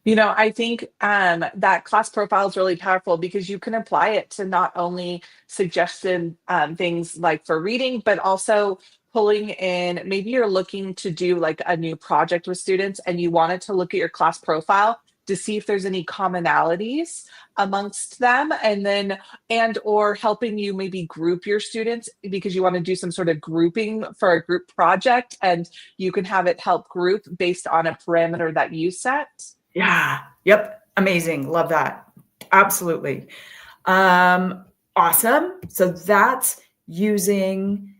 I think that class profile is really powerful because you can apply it to not only suggested things like for reading, but also pulling in, maybe you're looking to do like a new project with students and you wanted to look at your class profile to see if there's any commonalities amongst them, and then and or helping you maybe group your students because you want to do some sort of grouping for a group project, and you can have it help group based on a parameter that you set. Yeah. Yep. Amazing. Love that. Absolutely. Awesome. So that's using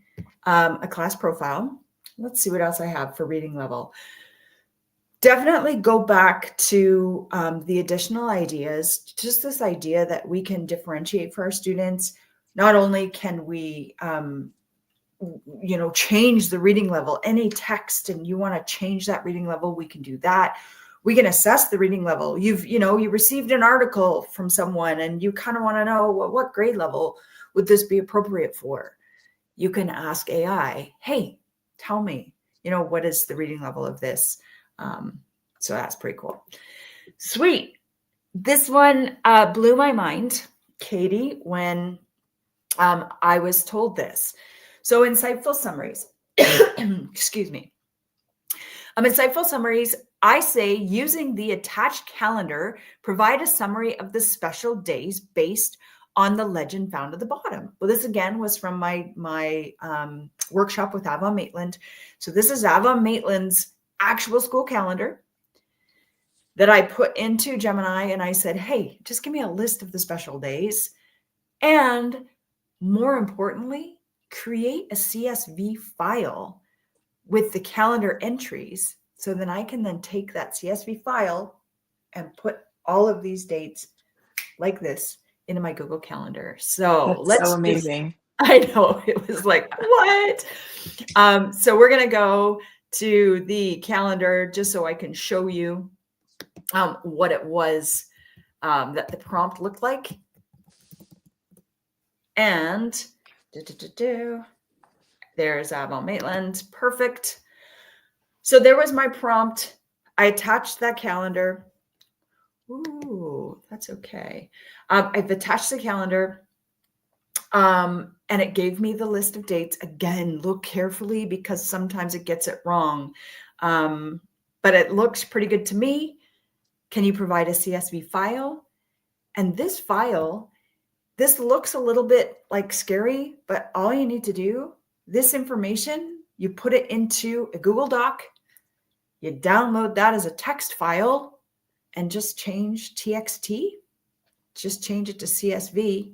a class profile. Let's see what else I have for reading level. Definitely go back to the additional ideas, just this idea that we can differentiate for our students. Not only can we, change the reading level, any text, and you want to change that reading level, we can do that. We can assess the reading level. You received an article from someone and you kind of want to know what grade level would this be appropriate for? You can ask AI, hey, tell me, what is the reading level of this? So that's pretty cool. Sweet. This one blew my mind, Katie, when I was told this. So insightful summaries, excuse me. Insightful summaries, I say using the attached calendar, provide a summary of the special days based on the legend found at the bottom. Well, this again was from my workshop with Avon Maitland. So this is Avon Maitland's actual school calendar that I put into Gemini, and I said, hey, just give me a list of the special days. And more importantly, create a CSV file with the calendar entries. So then I can then take that CSV file and put all of these dates like this into my Google Calendar. So That's so amazing. I know, it was like, what? So we're going to go to the calendar just so I can show you what it was that the prompt looked like. And there's Avon Maitland. Perfect. So there was my prompt. I attached that calendar. Ooh, that's okay. I've attached the calendar. And it gave me the list of dates. Again, look carefully because sometimes it gets it wrong. But it looks pretty good to me. Can you provide a CSV file? And this file, this looks a little bit like scary, but all you need to do, this information, you put it into a Google Doc, you download that as a text file and just change TXT, just change it to CSV,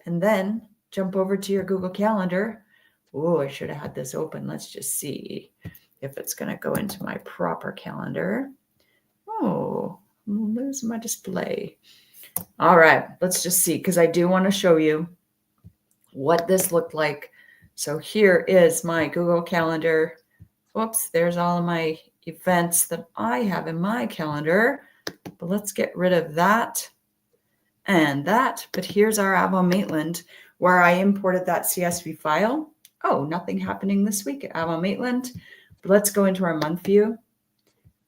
and then jump over to your Google Calendar. Oh, I should have had this open. Let's just see if it's going to go into my proper calendar. Oh, there's my display. All right, let's just see, because I do want to show you what this looked like. So here is my Google Calendar. Whoops, there's all of my events that I have in my calendar. But let's get rid of that and that. But here's our Avon Maitland, where I imported that CSV file. Oh, nothing happening this week at Avon Maitland. But let's go into our month view.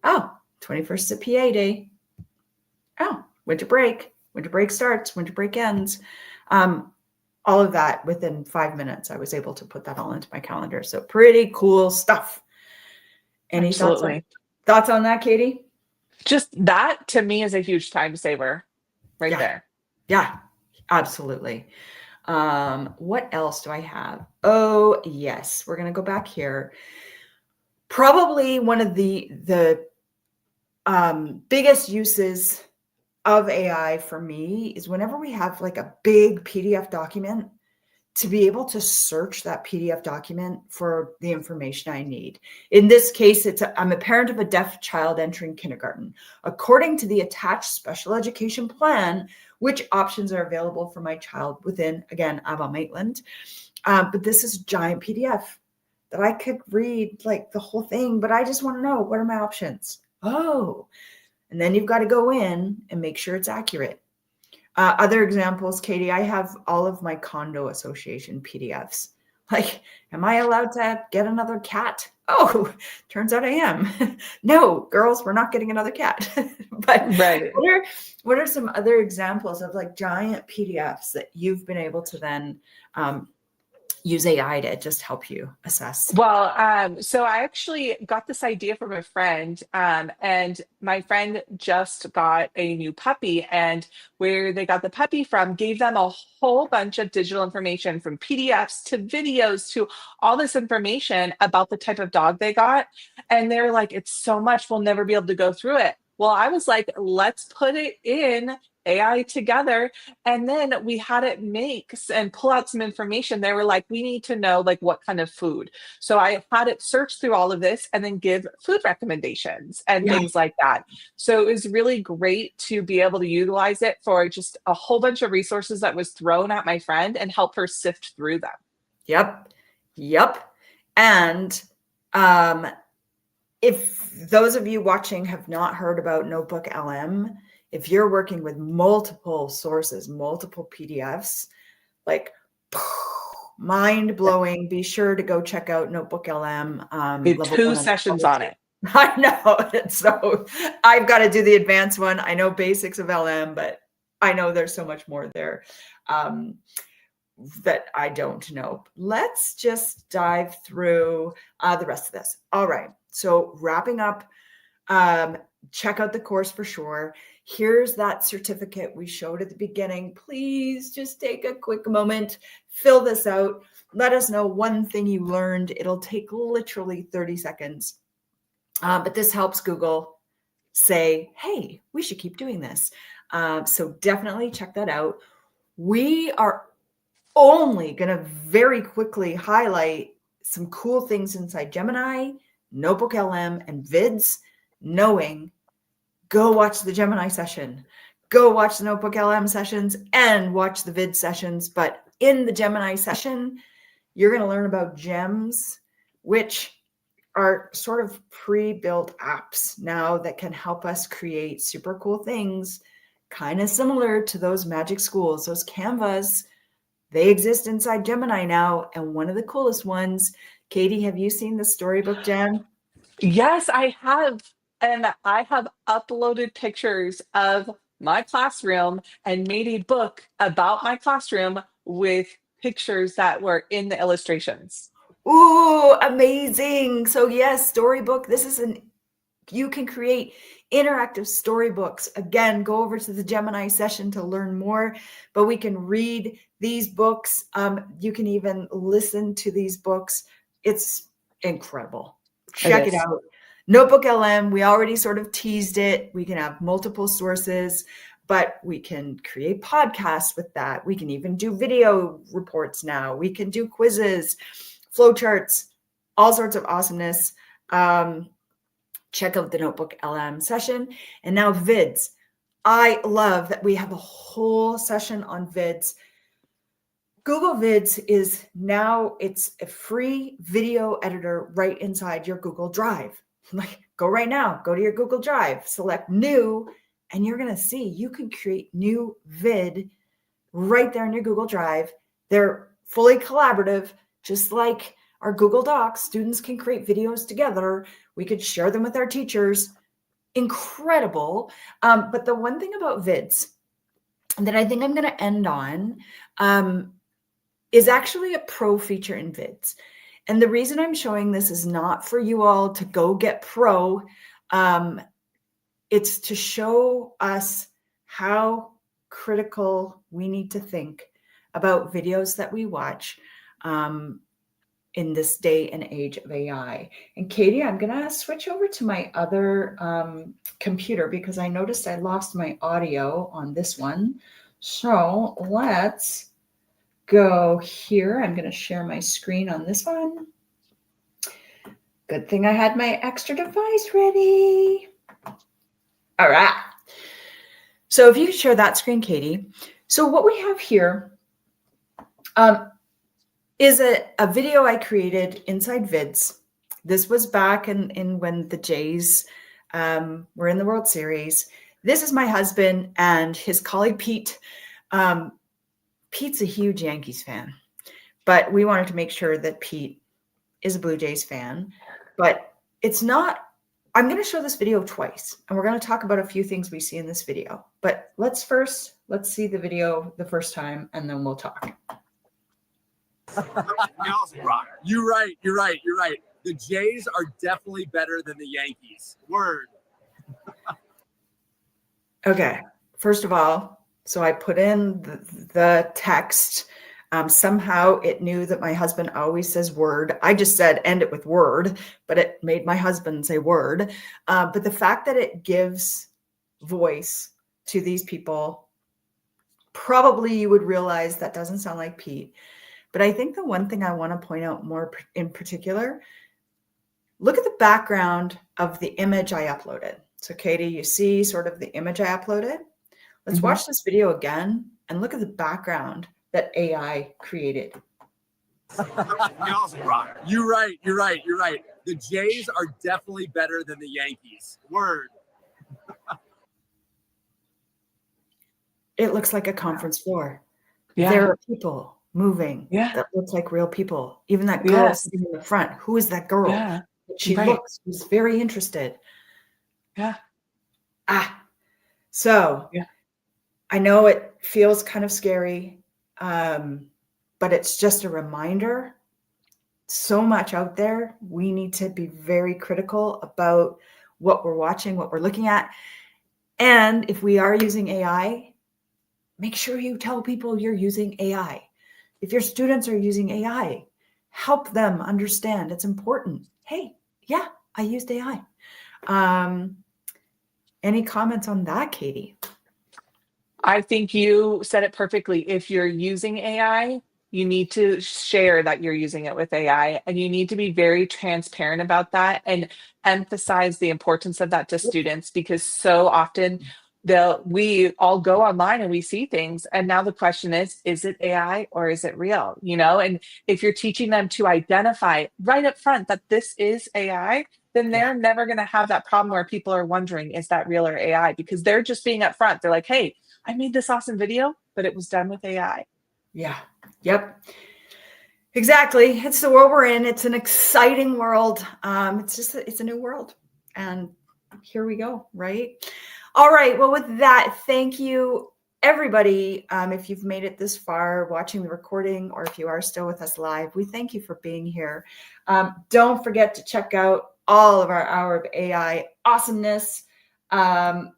Oh, 21st is a PA day. Oh, winter break. Winter break starts, winter break ends. All of that within 5 minutes, I was able to put that all into my calendar. So pretty cool stuff. Any thoughts on that, Katie? Just that to me is a huge time saver right there. Yeah, absolutely. What else do I have? Oh, yes. We're going to go back here. Probably one of the biggest uses of AI for me is whenever we have like a big PDF document, to be able to search that PDF document for the information I need. In this case, I'm a parent of a deaf child entering kindergarten. According to the attached special education plan, which options are available for my child within, again, Avon Maitland. But this is a giant PDF that I could read like the whole thing, but I just want to know, what are my options? Oh, and then you've got to go in and make sure it's accurate. Other examples, Katie, I have all of my condo association PDFs. Like, am I allowed to get another cat? Oh, turns out I am. No, girls, we're not getting another cat. But right. What are some other examples of like giant PDFs that you've been able to then use AI to just help you assess? Well, so I actually got this idea from a friend, and my friend just got a new puppy, and where they got the puppy from gave them a whole bunch of digital information from PDFs to videos to all this information about the type of dog they got. And they're like, it's so much, we'll never be able to go through it. Well, I was like, let's put it in AI together, and then we had it and pull out some information. They were like, we need to know like what kind of food. So I had it search through all of this and then give food recommendations and Yeah. things like that. So it was really great to be able to utilize it for just a whole bunch of resources that was thrown at my friend and help her sift through them. Yep. Yep. And if those of you watching have not heard about Notebook LM, if you're working with multiple sources, multiple PDFs, like mind blowing, be sure to go check out Notebook LM. We had Level 2 1 and sessions level on 2. it. I know. So I've got to do the advanced one. I know basics of LM, but I know there's so much more there that I don't know. Let's just dive through the rest of this. All right. So wrapping up, check out the course for sure. Here's that certificate we showed at the beginning. Please just take a quick moment, fill this out. Let us know one thing you learned. It'll take literally 30 seconds. But this helps Google say, hey, we should keep doing this. So definitely check that out. We are only going to very quickly highlight some cool things inside Gemini, Notebook LM, and VIDs, knowing go watch the Gemini session, go watch the Notebook LM sessions, and watch the VID sessions. But in the Gemini session, you're going to learn about gems, which are sort of pre-built apps now that can help us create super cool things, kind of similar to those magic schools, those Canvas. They exist inside Gemini now. And one of the coolest ones, Katie, have you seen the Storybook Gem? Yes, I have. And I have uploaded pictures of my classroom and made a book about my classroom with pictures that were in the illustrations. Ooh, amazing. So yes, Storybook. You can create interactive storybooks. Again, go over to the Gemini session to learn more, but we can read these books. You can even listen to these books. It's incredible. It Check it is. out. Notebook LM, we already sort of teased it. We can have multiple sources, but we can create podcasts with that. We can even do video reports now. We can do quizzes, flowcharts, all sorts of awesomeness. Check out the Notebook LM session. And now VIDs. I love that we have a whole session on VIDs. Google Vids is now, it's a free video editor right inside your Google Drive. Like, go right now, go to your Google Drive, select new, and you're going to see you can create new vid right there in your Google Drive. They're fully collaborative, just like our Google Docs. Students can create videos together. We could share them with our teachers. Incredible. But the one thing about vids that I think I'm going to end on is actually a pro feature in vids. And the reason I'm showing this is not for you all to go get pro. It's to show us how critical we need to think about videos that we watch in this day and age of AI. And Katie, I'm going to switch over to my other computer because I noticed I lost my audio on this one. So let's go here. I'm going to share my screen on this one. Good thing I had my extra device ready. All right. So if you could share that screen, Katie. So what we have here is a video I created inside Vids. This was back in when the Jays were in the World Series. This is my husband and his colleague, Pete. Pete's a huge Yankees fan, but we wanted to make sure that Pete is a Blue Jays fan. But it's not, I'm going to show this video twice, and we're going to talk about a few things we see in this video. But let's see the video the first time, and then we'll talk. You're right. You're right. You're right. The Jays are definitely better than the Yankees. Word. Okay. First of all, so I put in the text. Somehow it knew that my husband always says word. I just said end it with word, but it made my husband say word. But the fact that it gives voice to these people, probably you would realize that doesn't sound like Pete. But I think the one thing I want to point out more in particular, look at the background of the image I uploaded. So Katie, you see sort of the image I uploaded. Let's watch this video again and look at the background that AI created. You're right. You're right. You're right. The Jays are definitely better than the Yankees. Word. It looks like a conference floor. Yeah. There are people moving that look like real people. Even that girl sitting in the front. Who is that girl? Yeah. She looks, she's very interested. Yeah. So I know it feels kind of scary, but it's just a reminder. So much out there. We need to be very critical about what we're watching, what we're looking at. And if we are using AI, make sure you tell people you're using AI. If your students are using AI, help them understand it's important. Hey, yeah, I used AI. Any comments on that, Katie? I think you said it perfectly. If you're using AI, you need to share that you're using it with AI, and you need to be very transparent about that and emphasize the importance of that to students, because so often we all go online and we see things, and now the question is it AI or is it real? And if you're teaching them to identify right up front that this is AI, then they're never going to have that problem where people are wondering, is that real or AI? Because they're just being upfront. They're like, hey, I made this awesome video, but it was done with AI. Yeah. Yep. Exactly. It's the world we're in. It's an exciting world. It's a new world. And here we go. Right. All right. Well, with that, thank you, everybody. If you've made it this far watching the recording, or if you are still with us live, we thank you for being here. Don't forget to check out all of our Hour of AI awesomeness. Don't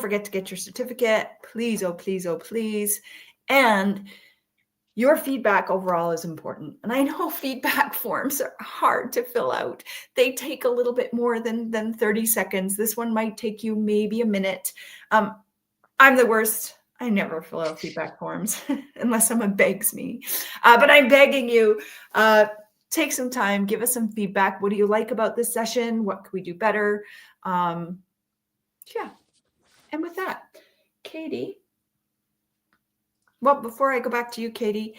forget to get your certificate. Please, oh, please, oh, please. And your feedback overall is important. And I know feedback forms are hard to fill out. They take a little bit more than 30 seconds. This one might take you maybe a minute. I'm the worst. I never fill out feedback forms unless someone begs me. But I'm begging you, take some time, give us some feedback. What do you like about this session? What can we do better? Yeah. And with that, Katie, well, before I go back to you, Katie,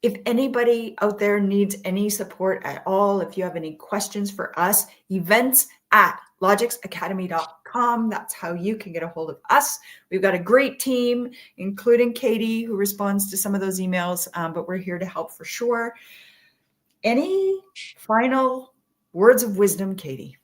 if anybody out there needs any support at all, if you have any questions for us, events@logixacademy.com. That's how you can get a hold of us. We've got a great team, including Katie, who responds to some of those emails, but we're here to help for sure. Any final words of wisdom, Katie?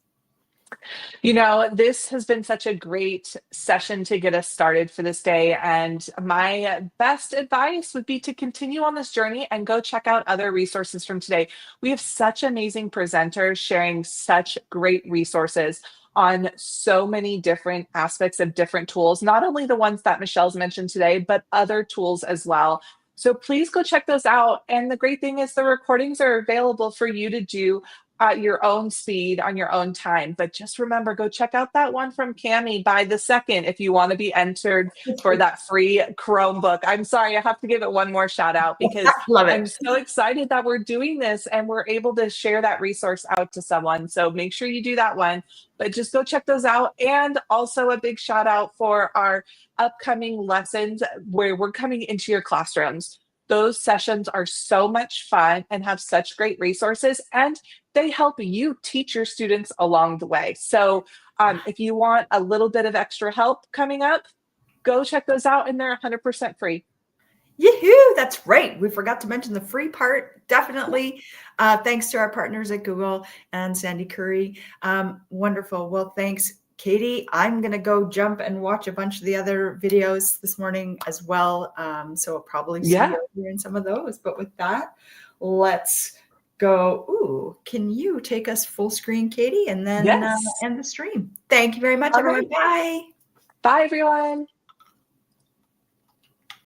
This has been such a great session to get us started for this day. And my best advice would be to continue on this journey and go check out other resources from today. We have such amazing presenters sharing such great resources on so many different aspects of different tools, not only the ones that Michelle's mentioned today, but other tools as well. So please go check those out. And the great thing is the recordings are available for you to do at your own speed on your own time. But just remember, go check out that one from Cami by the second if you want to be entered for that free Chromebook. I'm sorry, I have to give it one more shout out because I'm so excited that we're doing this and we're able to share that resource out to someone. So make sure you do that one, but just go check those out. And also a big shout out for our upcoming lessons where we're coming into your classrooms. Those sessions are so much fun and have such great resources, and they help you teach your students along the way. So if you want a little bit of extra help coming up, go check those out, and they're 100% free. Yahoo! That's right. We forgot to mention the free part. Definitely. Thanks to our partners at Google and Sandy Curry. Wonderful. Well, thanks, Katie, I'm going to go jump and watch a bunch of the other videos this morning as well. So I'll probably see you here in some of those. But with that, let's go. Ooh, can you take us full screen, Katie, and then end the stream? Thank you very much, All everyone. right. Bye. Bye, everyone.